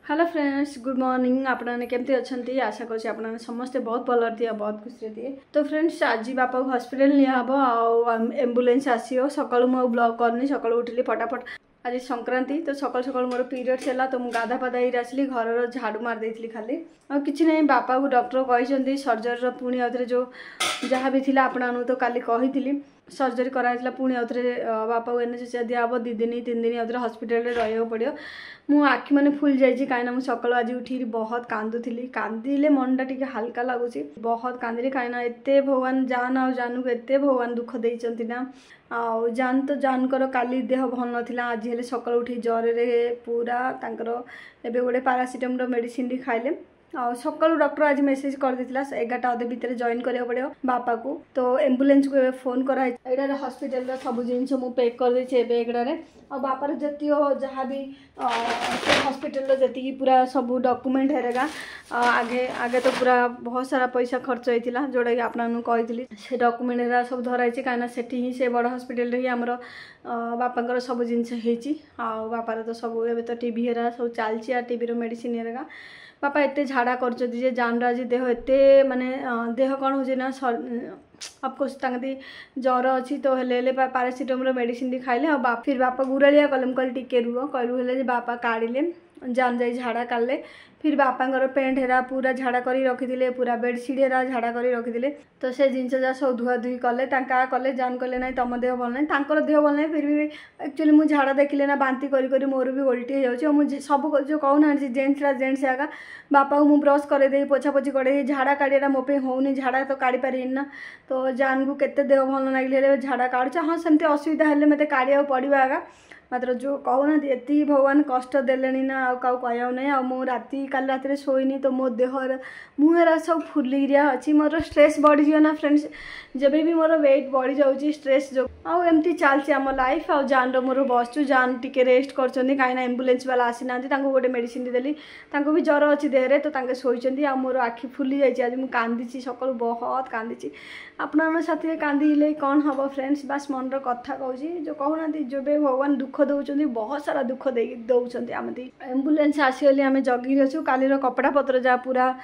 Hello friends, good morning. आपने केमती अच्छी आशा कर समस्ते बहुत भल थी, बहुत खुशी थी। तो फ्रेंड्स, आज बापा को हॉस्पिटल निहब एम्बुलेंस आसो। सकालू मु ब्लॉग करनी, सकालू उठिली फटाफट। आज संक्रांति तो सकाल सकाल मोर पीरियड्स है, तो मुझे गाधा पाधा ही आसली, घर झाड़ू मार देती खाली और किसी ना। बापा को डॉक्टर कहते सर्जरी पुणी आउे जो जहाँ भी थी आपण तो काली कही सर्जरी कराइला पुणी आउे बापा को एनएचएस दिहब 2 दिन 3 दिन आउे हॉस्पिटल रे रहियो पड़ो। मु आखि मैंने फुल जाइए कहीं सकाल आज उठी बहुत कांदुली। कांदिले मनटा टिके हल्का लगुच, बहुत कांदिली कहीं एत भगवान जान आ जानू को एत भगवान दुख देती ना। आउ जान तो जान कर काली देह भल नाला, आज हेल्ले सकाल उठी ज्वर पूरा एबे गोटे पारासीटामोल मेडिसिन खाइले। आ सकालू डॉक्टर आज मेसेज कर देता 11टा अधे भितर जॉइन करा पड़ो बापा को। तो एम्बुलेंस को फोन कराई, यहाँ हॉस्पिटल सब जिन मुझे पैक कर देती बेगड़े। आ बापार जी जहाँ भी हॉस्पिटल जी पूरा सब डॉक्यूमेंट हेरेगा आगे आगे तो पूरा बहुत सारा पैसा खर्च होता जोटा कि आपन कही से डॉक्यूमेंट हेरा सब धराई कहीं से से बड़ हॉस्पिटल ही आमर बापा सब जिनस बापार तो सब ए तो टीवी हेरा सब चलती टीवी मेडिसिन हेरेगा। बापा एत झाड़ा कर जान आज देह एत माने देह कौन हो ना अफकोर्स ज्वर अच्छी तो हेल्ले पारासीटामोल मेडिसिन खाइले। फिर बापा गुरालिया कले कल टिके रुह कहलु हेल्ले बापा काढ़िले जान जा झाड़ा काढ़ले। फिर बापांर पेंट हेरा पूरा झाड़ा कर रखी, पूरा बेडसीट हेरा झाड़ा कर रखी। तो से जिन जहाँ सब धुआ धुई कले कले जान कले ना तुम देह भल ना देह भल ना। फिर भी एक्चुअली मुझे झाड़ा देखिले ना बांती करी मोर भी उल्टी हो जाऊँ। मुझे सब जो कहूना जेन्ट्स आगा बापा को मुझे ब्रश कर पोछापोछी कर झाड़ा काढ़ा मोपे होनी, झाड़ा तो काढ़ी पारे ना। तो जान को केते देह भल लगे झाड़ा काढ़ुचा। हाँ सेमती असुविधा हेल्ले मत काढ़ा पड़ो आगा, मात्र जो कहूना ये भगवान कष्ट देले ना आ कह ना। मु राति काल रात शोनी तो मो देहर मुहरा सब फुलिया अच्छी, मोर स्ट्रेस बढ़ी ना फ्रेंड्स। जब भी मोर वेट बढ़ी जाऊँगी स्ट्रेस जो आमती चलती आम लाइफ। आ जान मोर बसचु जान टिके रेस्ट कर कहीं एम्बुलेंस वाला आसी ना गोटे मेडिसिन देली, भी ज्वर अच्छी देहरे तो शोचती। आ मोर आखि फुली जाइए, आज मुझे कांदी सकाल बहुत कांदी। आपण साथी कांदिले कौन हम फ्रेंड्स, बास मनर कथा कहूँ जो कहूना जो भगवान दुख दौरान बहुत सारा दुख दौरान आमती। एम्बुलेंस आसीगली आम जगी अच्छु कालीर कपड़ा पत्र जहाँ पूरा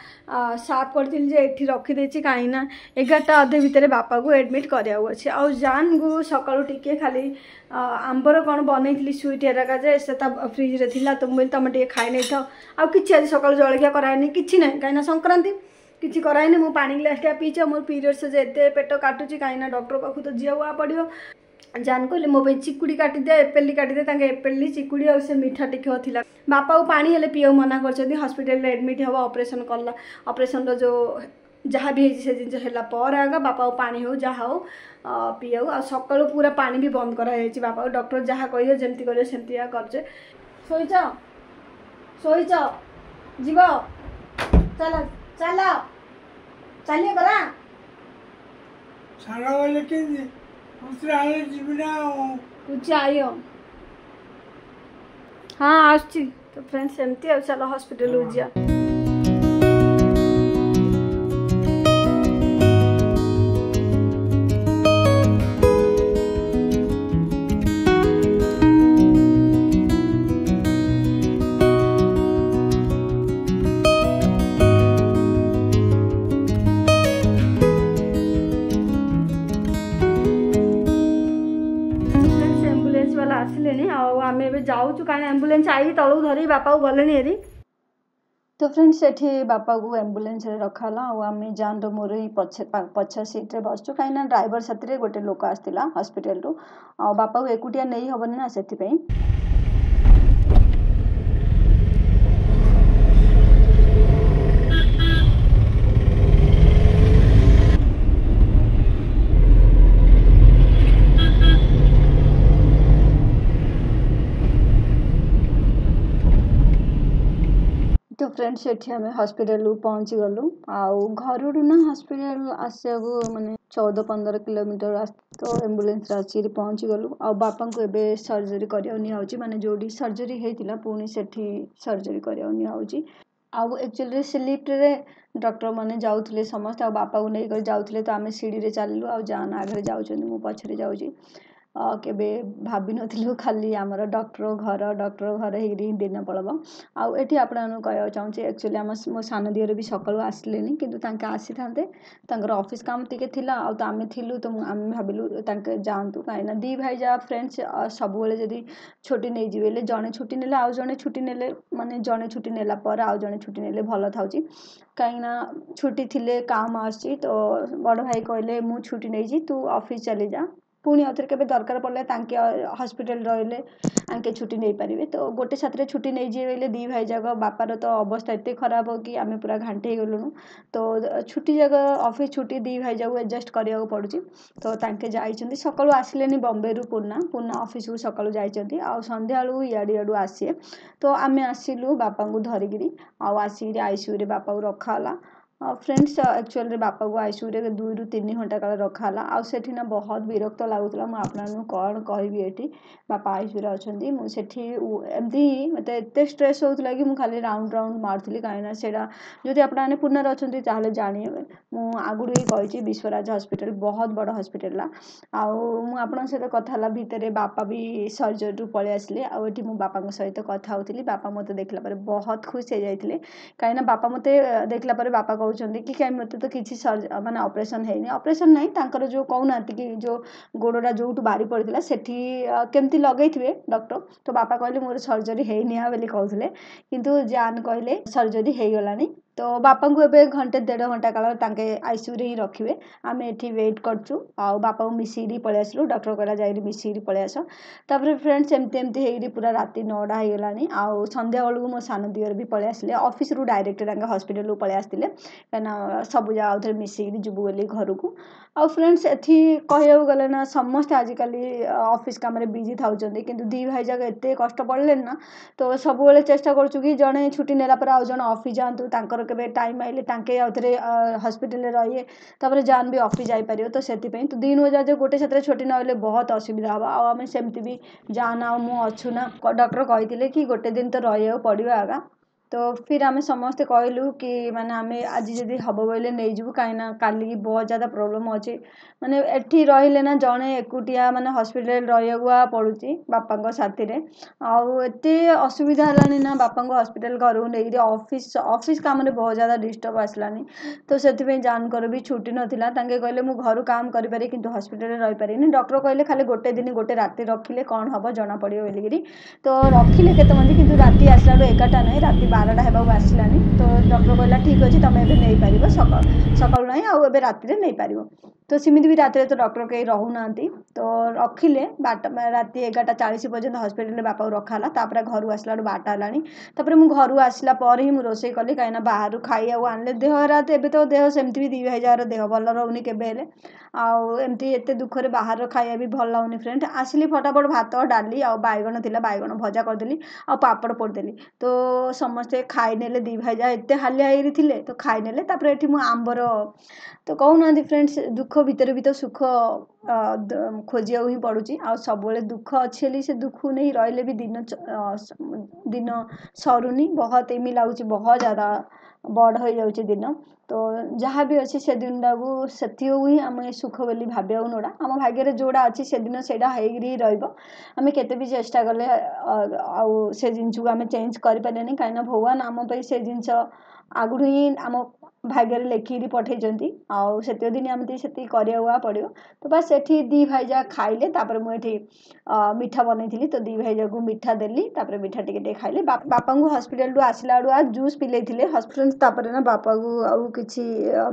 साफ करी रखीदे कहीं 11टा अधे भितर बापा को एडमिट कराया अच्छे। आ जान को सकालू टिके खाली आंबर कौन बनई स्वीट हेराका जे से फ्रिज रे थिला, तो मुझे तुम टे खाई नहीं था आ कि आज सकाल जलखिया करानी कि ना कहीं संक्रांति किसी कराइनी। मु पानी ग्लास टा पीछे मोर पीरियड्स एत पेट काटुची कहीं डॉक्टर पाखु तो जीवा पड़ो। जान कहले मो चिकुड़ी काटी दे एपेली काटी दे एपेली चिकुड़ी और से मीठा टिके था। बापा को पानी हेल्ले पीओ मना कर हॉस्पिटल एडमिट हम ऑपरेशन कला। ऑपरेशन जो जहाँ भी से जिन है आगा बापा को पानी हो जहाँ हो पीओ। आ सकालू पूरा पानी भी बंद कराई बापा को डॉक्टर जहाँ कहे जमती करें सेमती करचे। शोच शोच जीव चल चल चलिए गला सारा वाले के दूसरे आए जीवना कुछ आई हो। हाँ आसची तो फ्रेंड्स एमती चलो हॉस्पिटल जा। आसिले आम ए जाऊँ कहीं एम्बुलेंस आई तलू धरी बापा को गले हेरी। तो फ्रेंड्स ये बापा को एम्बुलेंस रखाला आम जान तो मोर ही पछ सीट्रे बसचु कहीं ड्राइवर साथी गोटे लोक आसला हॉस्पिटल रु आ बापा को एकुटिया नहीं हेनी ना से। तो फ्रेंड्स ये आम हॉस्पिटल पहुँची गलु आउ घर ना हॉस्पिटल आसा माने 14-15 किलोमीटर। तो एम्बुलेंस अच्छी पहुँची गलु आ बापा को एबे सर्जरी कराऊँ माने जोड़ी सर्जरी होता पुणी से सर्जरी कराऊँ। आउ एक्चुअली से लिफ्ट रे डॉक्टर मैंने जाऊे समस्त आ बापा को लेकर जाऊे। तो आम सीढ़ी रे चलू आ जान आगे जाऊँ मु पछरे जाऊँ। केबे भाभी नथिलु खाली आमर डॉक्टर घर हेरी दिन पड़ब आउ एठी आपन कहया चाहूँ एक्चुअली आम मो सान दियर भी सकाळु आसलेनी किंतु तांके आसी थांते तांकर ऑफिस काम टिके थिला आउ त आमे थिलु तो आमे भाबिलु तांके जांतु काइना दी भाई जा फ्रेंड्स सब बेले जदी छुट्टी नै जिवेले जणे छुट्टी नेले आउ जणे छुट्टी नेले माने जणे छुट्टी नेला पर आउ जणे छुट्टी नेले भलो थाउची काइना छुट्टी थिले काम आसी तो बड़ भाई कहले मु छुट्टी नै जी तू ऑफिस चली जा पुणी आउथरे केबे दरकार पड़ले तांके हॉस्पिटल रहले आंके छुट्टी नै पारिबे तो गोटे साथरे छुट्टी नै जिवेले दी भाई जाग बापार तो अवस्था एते खराब हो कि आमे पूरा घांटे गलुनु तो छुट्टी जाग ऑफिस छुट्टी दी भाई जाग एडजस्ट करिया पड़ुची तो तांके जाइचंदी सकाळु आसिलेनी बॉम्बे रु पुन्ना ऑफिस को सकाळु जाइचंदी आ संध्या आलु याडी आसीए तो आमे आसिलु बापा को धरिगिरी आ आसीरी आईसीयू रे बापा को रखाला फ्रेंड्स एक्चुअली बापा को आईसीयू रे 2 रु 3 घंटा काल रखाला आ सेठी ना बहुत विरक्त लागुतला मु आपनानु कोन कहबी एठी बापा आईसीयू रे अछंदी मु सेठी एमदी मते एते स्ट्रेस होतला कि मु खाली राउंड मारथली काइना सेडा जदि आपनाने पुनर अछंदी ताले जानिबे मु आगुडू ही कहिची विश्वराज हॉस्पिटल बहुत बड़ हॉस्पिटल ला आ मु आपन सहित कथा ला भितरे बापा भी सर्जरी रु पळे आसले आ एठी मु बापा को सहित कथा होतली बापा मते देखला पर बहुत खुश हो जाइतले काइना बापा मते देखला पर बापा कहउचंदी कि काई मते तो किछि माने ऑपरेशन हेनी ऑपरेशन नहीं तांकर जो कहउनांती कि जो गोडोडा जोटू बारी पड़ितला सेठी केमती लगैथिबे डॉक्टर तो बापा कहले मोर सर्जरी हेनी आ बेली कहउथले किंतु जान कहले सर्जरी हे गलानी तो बापा को एबे घंटे 1.5 घंटा काल तांके आईसीयू रे ही रखिबे आमे एठी वेट करचु आ बापा को मिसिरी पळे आसलु डॉक्टर कहला जाई मिसिरी पळे आस तापर फ्रेंड्स एमती हेरी पूरा राती 9टा हे गलानी आ संध्या बेलू मो सान दियर भी पळे आसले ऑफिस रु डायरेक्ट तांके हॉस्पिटल रु पळे आस्तिले काना सब जा आउथरे मिसिरी जुबु बेली घर को आ फ्रेंड्स एथी कहया गले ना समस्त आजिकली ऑफिस काम रे बिजी थाउचंदी किंतु दी भाई जाग एते कष्ट पड़ले ना तो सब बेले चेष्टा करचु कि जणे छुट्टी नेला पर आ जण ऑफिस जांतु तांकर केबे टाइम आइले तांके आउथरे हॉस्पिटल रे रहिए तापर जान भी ऑफिस जाई परियो तो सेति पई तो दिन वजा जे गोटे साथरे छुट्टी न होले बहुत असुविधा हबा आ हमें सेमति भी जान आ मु अछु ना डॉक्टर कहितिले कि गोटे दिन तो रहियो पड़ियो आगा तो फिर आमे समस्त कहलु कि माने आमे आज जदी हबो बोले नै जिवु काइना काली बहुत ज्यादा प्रॉब्लम अछि माने एठी रहिले ना जणे एकुटिया माने हॉस्पिटल रहिया पड़ुची बापा को साथी रे आ एते असुविधा हलानी ना बापा को हॉस्पिटल घर नै ऑफिस काम रे बहुत ज्यादा डिस्टर्ब आसलानी तो सेति पे जान कर भी छुट्टी नथिला तांगे कहले मु घर काम करि पारे किंतु हॉस्पिटल रे रहि पारेनी डॉक्टर कहले खाली गोटे दिन गोटे राती रखिले कोन हबो जना पड़ियो बेलिगिरी तो रखिले केते मंदी किंतु राती आसला 11टा नै राती 12टा हेबाउ आसलानी तो डॉक्टर कहला ठीक अछि तमे एबे नै पारिबो सकाळ नै आ एबे राती रे नै पारिबो तो सिमिति भी राती रे तो डॉक्टर कई रहू नांती तो रखिले राती 11:40 पर्यंत हॉस्पिटल रे बापा रखाला तापर घर आसला 12टा हलानी तापर मु घर आसला पर ही मु रोसे कली काइना बाहर खाइया आनले देह रात एबे तो देह सेमति भी 2000 देह भल रहउनी केबे हेले आ एमती एते दुख रे बाहर खाइया भी भल लाउनी फ्रेंड आसिली फटाफट भात डाली आ बाइगण थिला बाइगण भजा कर देली आ पापड़ पोड़ देली तो समस्त खाइ नेले दी भाई जा एते हालिया हेरी थिले तो खाइ नेले तापर एठी मु आंबर तो कहउनांती फ्रेंड्स दुख भीतर भी तो सुख खोजिया ही पड़ुची आ सब बेले दुख अच्छेली से दुख नहीं रहले भी दिन सरुनी बहुत एमी लाଗୁची बहुत ज्यादा बड़ हो जाउची दिन तो जहाँ भी अच्छी से दिन डागु सेतियो ही आम सुख बोली भाबिया नोड़ा आम भाग्य रे जोड़ा अच्छी से दिन सेडा हेगिरी रहइबो आमे केते भी चेष्टा करले आ से जिंस को आमे चेंज करि पालेनी काइना भगवान आम पे से जिंस आगुड ही आम भाग्य रे लेखिरी पठै जंती आ सेतियो दिन आमती सेति करिया हुआ पड़ियो तो बस एठी दी भाई जा खाइले तापर मु एठी मिठा बनैथिली तो दी भाई जा को मिठा देली तापर मिठा टिके खाइले बापा को हॉस्पिटल रु आसिला आ जूस पिलेथिले हॉस्पिटल तापर ना बापा को आउ किछि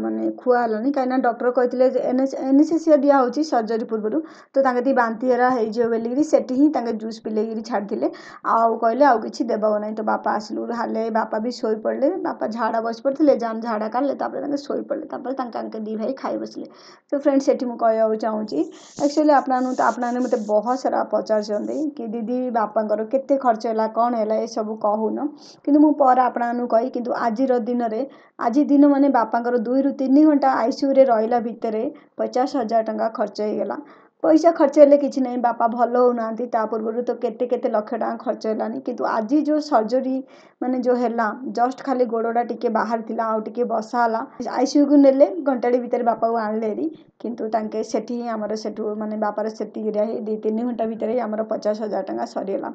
माने खुआ हलानी काइना डॉक्टर कहथिले जे एनेस्थेसिया दिया होची सर्जरी पूर्वरु तो तांगे दी बांती हेरा हे जे बेलिगिरी सेठी ही तांगे जूस पिलेगिरी छाड़थिले आउ कहले आउ किछि देबो नै तो बापा आसलु हाले बापा भी सोई पड़ले बापा झाड़ा बस पड़थिले जान झाड़ा काले तापर तांगे सोई पड़ले तापर तांके दी भाई खाइ बसले तो फ्रेंड्स सेठी मु कहया चाहूची एक्चुअली आपनाने मते बहुत सारा पचार चंदी कि दीदी बापांकर केते खर्च होला कोन होला ए सब कहून किंतु मु पर आपनानु कहि किंतु आजि रो दिन रे आजि दिन माने बापांकर 2 रु 3 घंटा आईसीयू रे रहिला भितरे 50,000 टंका खर्च हे गेला पैसा खर्च हेले किछि नहीं बापा भल होना ता पूर्व तो केते केते लाख टका खर्च हेलानी किंतु आज जो सर्जरी माने जो हेला जस्ट खाली गोड़ोटा टिके बाहर थिला आउ टिके बसा हला आईसीयू को नेले घंटाडी भीतर बापा को आणलेरी किंतु तांके सेठी हमर सेठू माने बापार सेठी गिरा हे 2-3 घंटा भीतर ही हमर 50,000 टका सरीला।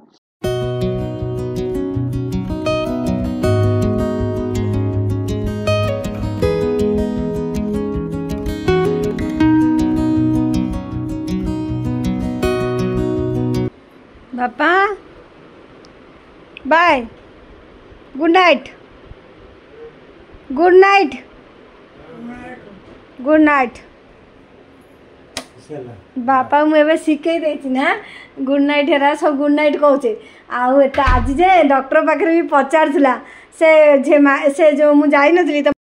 बापा bye good night good night good night बापा मुझे शिखे देती ना गुड नाइट हेरा सब गुड नाइट कहचे आज जे डॉक्टर पाखे भी पचार से जो मुझे जाई नथली